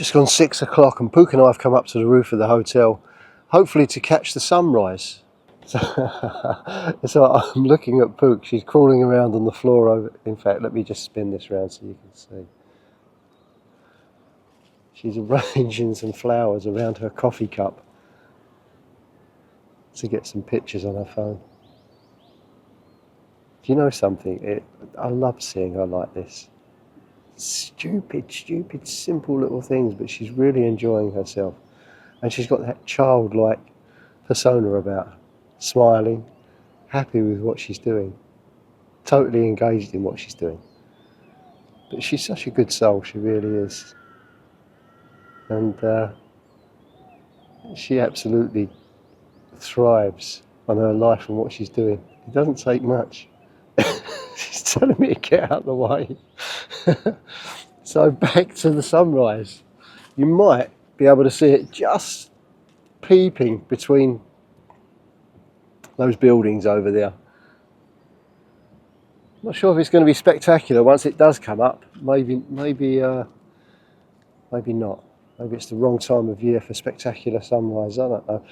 just gone 6 o'clock and Pook and I have come up to the roof of the hotel, hopefully to catch the sunrise. So I'm looking at Pook, she's crawling around on the floor over. In fact, let me just spin this around so you can see. She's arranging some flowers around her coffee cup to get some pictures on her phone. Do you know something? I love seeing her like this. Stupid, simple little things, but she's really enjoying herself. And she's got that childlike persona about her, smiling, happy with what she's doing, totally engaged in what she's doing. But she's such a good soul, she really is. And she absolutely thrives on her life and what she's doing. It doesn't take much. She's telling me to get out of the way. So back to the sunrise. You might be able to see it just peeping between those buildings over there. Not sure if it's going to be spectacular once it does come up. Maybe not. Maybe it's the wrong time of year for spectacular sunrise. I don't know.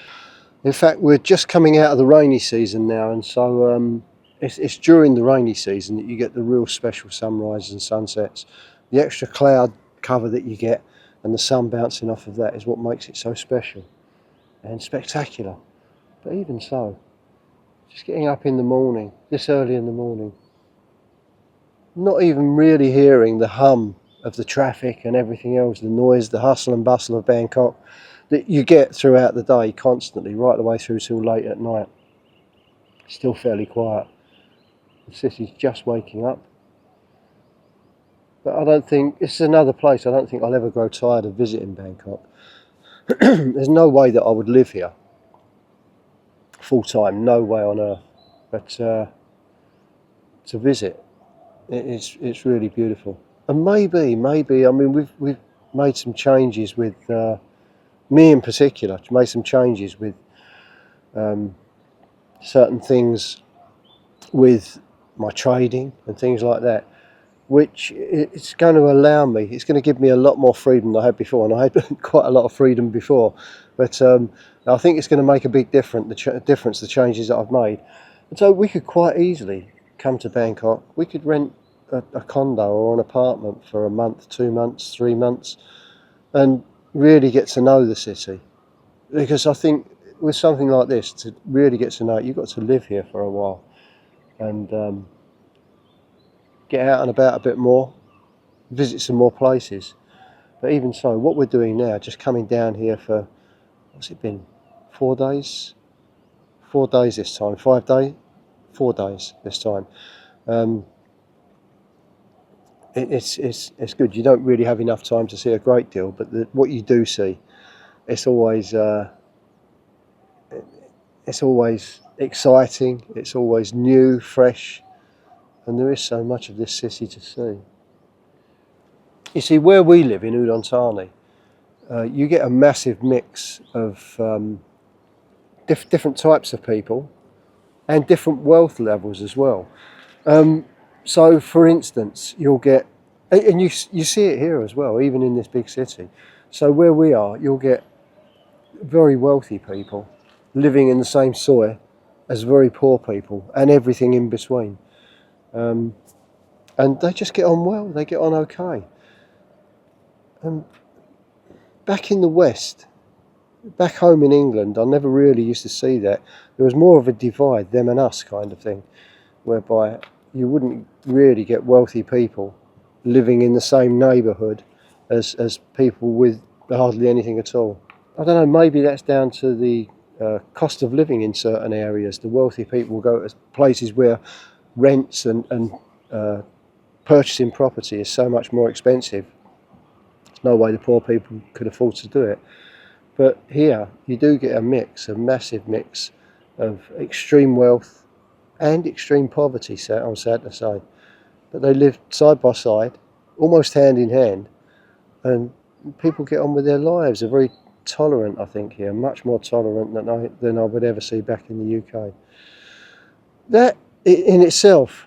In fact, we're just coming out of the rainy season now, and so it's during the rainy season that you get the real special sunrises and sunsets. The extra cloud cover that you get and the sun bouncing off of that is what makes it so special and spectacular. But even so, just getting up in the morning, this early in the morning, not even really hearing the hum of the traffic and everything else, the noise, the hustle and bustle of Bangkok that you get throughout the day constantly, right the way through till late at night. Still fairly quiet. The city's just waking up. But I don't think, it's another place, I don't think I'll ever grow tired of visiting Bangkok. There's no way that I would live here full time, no way on earth. But to visit, it's really beautiful. And maybe, I mean, we've made some changes with, me in particular, made some changes with certain things with my trading and things like that, which it's going to allow me, it's going to give me a lot more freedom than I had before, and I had quite a lot of freedom before, but I think it's going to make a big difference, the changes that I've made. And so we could quite easily come to Bangkok, we could rent a condo or an apartment for a month, 2 months, 3 months, and really get to know the city. Because I think with something like this, to really get to know it, you've got to live here for a while and get out and about a bit more, visit some more places. But even so, what we're doing now, just coming down here for, what's it been, 4 days? 4 days this time, 5 days? 4 days this time. It's good. You don't really have enough time to see a great deal, but what you do see, it's always exciting. It's always new, fresh, and there is so much of this city to see. You see, where we live in Udon Thani, you get a massive mix of different types of people and different wealth levels as well. So, for instance, you'll get, and you see it here as well, even in this big city. So where we are, you'll get very wealthy people living in the same soil as very poor people and everything in between. And they just get on well, they get on okay. Back in the West, back home in England, I never really used to see that. There was more of a divide, them and us kind of thing, whereby you wouldn't really get wealthy people living in the same neighbourhood as people with hardly anything at all. I don't know, maybe that's down to the cost of living in certain areas. The wealthy people will go to places where rents and purchasing property is so much more expensive. There's no way the poor people could afford to do it. But here you do get a mix, a massive mix of extreme wealth and extreme poverty, I'm sad to say. But they live side by side, almost hand in hand, and people get on with their lives. They're very tolerant, I think, here, much more tolerant than I would ever see back in the UK. That in itself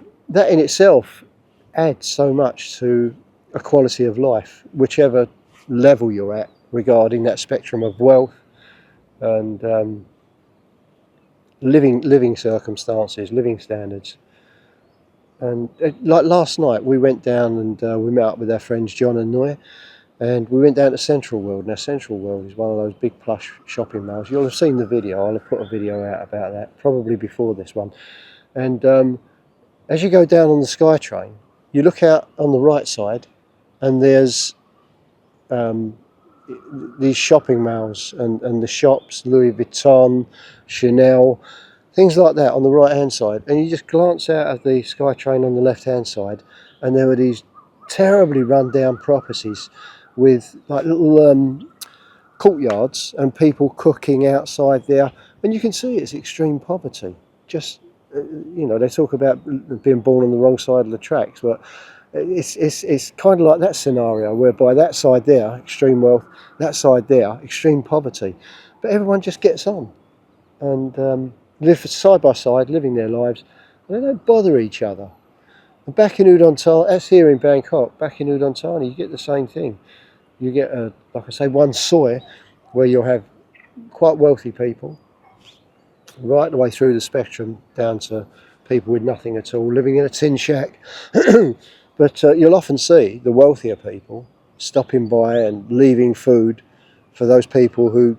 adds so much to a quality of life, whichever level you're at regarding that spectrum of wealth and living circumstances, living standards. And like last night, we went down and we met up with our friends John and Noy, and we went down to Central World. Now, Central World is one of those big plush shopping malls. You'll have seen the video. I'll have put a video out about that, probably before this one. And as you go down on the SkyTrain, you look out on the right side, and there's these shopping malls and the shops, Louis Vuitton, Chanel, things like that on the right hand side. And you just glance out of the SkyTrain on the left hand side, and there were these terribly run down properties with like little courtyards and people cooking outside there, and you can see it's extreme poverty. Just you know, they talk about being born on the wrong side of the tracks, but it's kind of like that scenario whereby that side there, extreme wealth, that side there, extreme poverty, but everyone just gets on and live side by side, living their lives, and they don't bother each other. And back in Udon Thani, that's here in Bangkok, back in Udon Thani, you get the same thing. You get, like I say, one soy where you'll have quite wealthy people, right the way through the spectrum down to people with nothing at all, living in a tin shack. But you'll often see the wealthier people stopping by and leaving food for those people who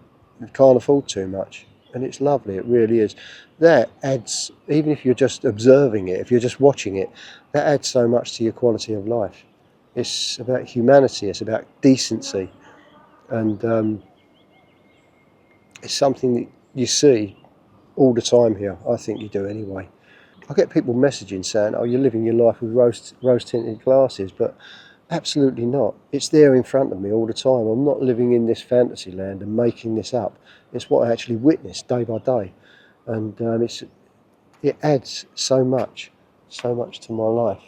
can't afford too much. And it's lovely, it really is. That adds, even if you're just observing it, if you're just watching it, that adds so much to your quality of life. It's about humanity, it's about decency. And it's something that you see all the time here. I think you do anyway. I get people messaging saying, oh, you're living your life with rose tinted glasses, but absolutely not. It's there in front of me all the time. I'm not living in this fantasy land and making this up. It's what I actually witness day by day. And it adds so much to my life.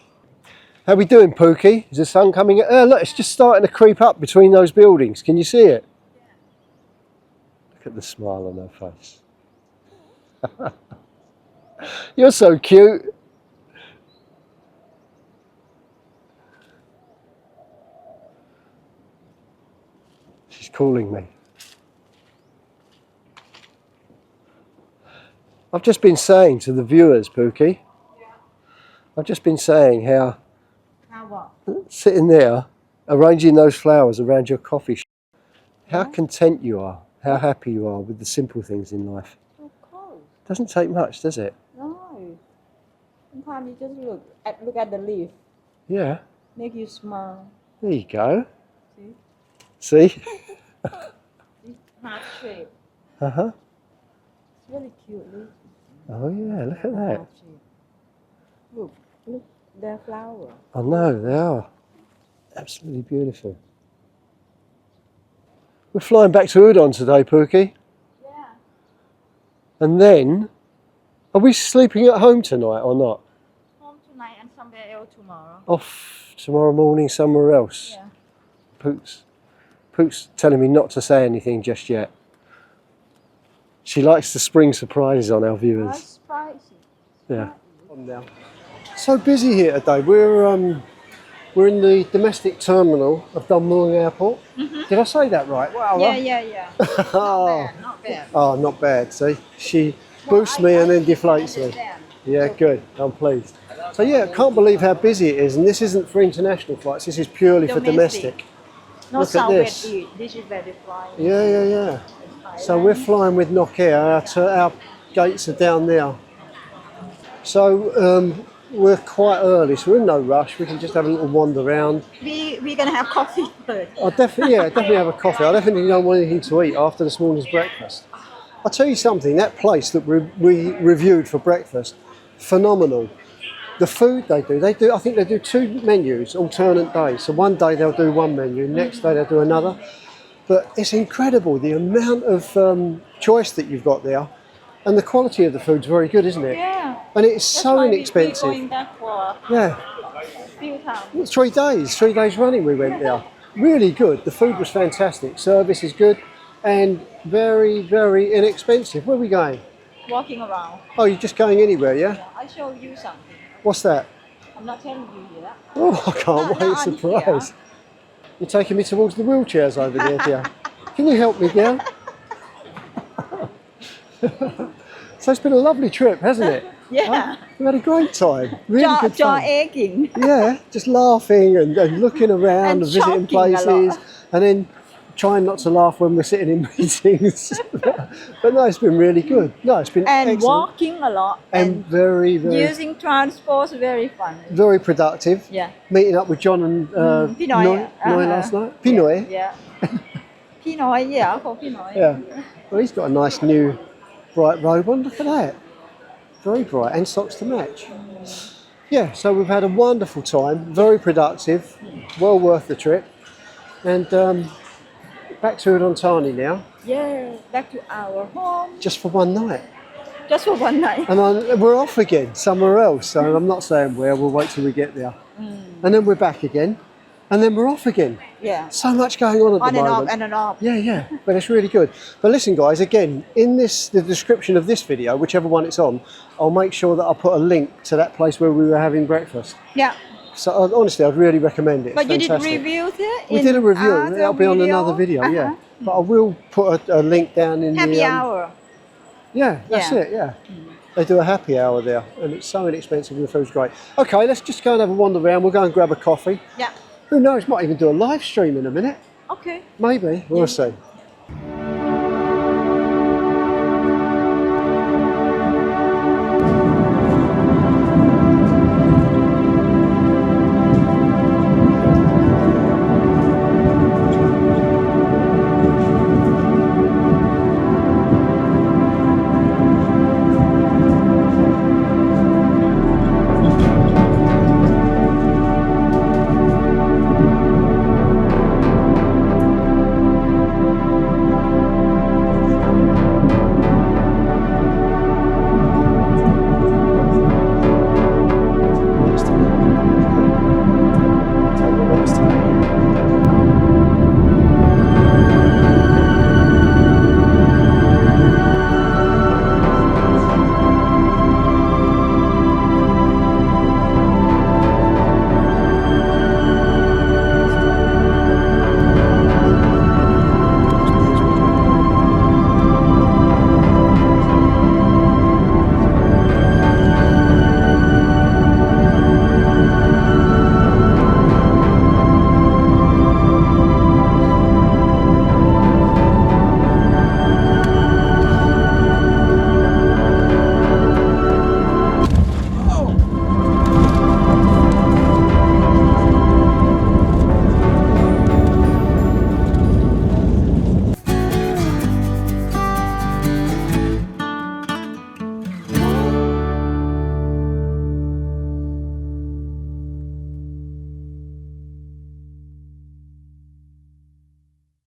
How we doing, Pookie? Is the sun coming? Look, it's just starting to creep up between those buildings. Can you see it? Yeah. Look at the smile on her face. You're so cute. She's calling me. I've just been saying to the viewers, Pookie, yeah. I've just been saying how what? Sitting there, arranging those flowers around your coffee shop, how content you are, how happy you are with the simple things in life. Of course. Doesn't take much, does it? No. Sometimes you just look at the leaf. Yeah. Make you smile. There you go. See? See? It's heart shape. Uh-huh. It's really cute. Look. Oh yeah, look at that. Look, they're flowers. I know, they are. Absolutely beautiful. We're flying back to Udon today, Pookie. Yeah. And then, are we sleeping at home tonight or not? Home tonight and somewhere else tomorrow. Off tomorrow morning somewhere else? Yeah. Pook's telling me not to say anything just yet. She likes to spring surprises on our viewers. Spicy. Yeah. Now. So busy here today. We're in the domestic terminal of Don Mueang Airport. Mm-hmm. Did I say that right? Wow. Yeah. Not bad. Oh, not bad. See, she boosts me and then deflates me. Yeah, good. I'm pleased. So yeah, I can't believe how busy it is. And this isn't for international flights. This is purely for domestic. Not Southwest. This is very flying. Yeah. So we're flying with Nokia. Our gates are down there. So we're quite early, so we're in no rush. We can just have a little wander around. We're going to have coffee first. Definitely have a coffee. I definitely don't want anything to eat after this morning's breakfast. I'll tell you something, that place that we reviewed for breakfast, phenomenal. The food they do, I think they do 2 menus, alternate days. So one day they'll do one menu, next day they'll do another. But it's incredible, the amount of choice that you've got there. And the quality of the food's very good, isn't it? Yeah. And it's so inexpensive. We're going back for a few times. 3 days running we went there. Really good. The food was fantastic. Service is good and very, very inexpensive. Where are we going? Walking around. Oh, you're just going anywhere, yeah? I'll show you something. What's that? I'm not telling you yet. Oh, I can't wait, surprise. You're taking me towards the wheelchairs over there, dear. Can you help me, dear? So it's been a lovely trip, hasn't it? Yeah. We've had a great time. Really good Jaw fun. aching. Yeah, just laughing and looking around and visiting talking a places, lot. and then trying not to laugh when we're sitting in meetings. But no, it's been really good. No, it's been And excellent. walking a lot. And very using transport is very fun. very productive. Yeah. Meeting up with John and Pinoy, Noi last night. Pinoy. Yeah. Pinoy, yeah, for Pinoy. Yeah. Well, he's got a nice new bright robe on. Look at that. Very bright, and socks to match. Yeah, so we've had a wonderful time, very productive, well worth the trip. And back to Udon Thani now, Yeah, back to our home. just for one night. Just for one night. And we're off again, somewhere else. So I'm not saying where, we'll wait till we get there. And then we're back again. And then we're off again. Yeah. So much going on at On the and moment. off, on and off. Yeah, but it's really good. But listen, guys, again, in the description of this video, whichever one it's on, I'll make sure that I'll put a link to that place where we were having breakfast. Yeah. So honestly, I'd really recommend it. But It's you fantastic. did reviews it? We in did a review. other That'll be on another video, yeah. But I will put a link down in Happy the hour. Yeah, that's Yeah. it. Yeah, they do a happy hour there, and it's so inexpensive and the food's great. Okay, let's just go and have a wander around. We'll go and grab a coffee. Yeah. Who knows? Might even do a live stream in a minute. Okay. Maybe. We'll see.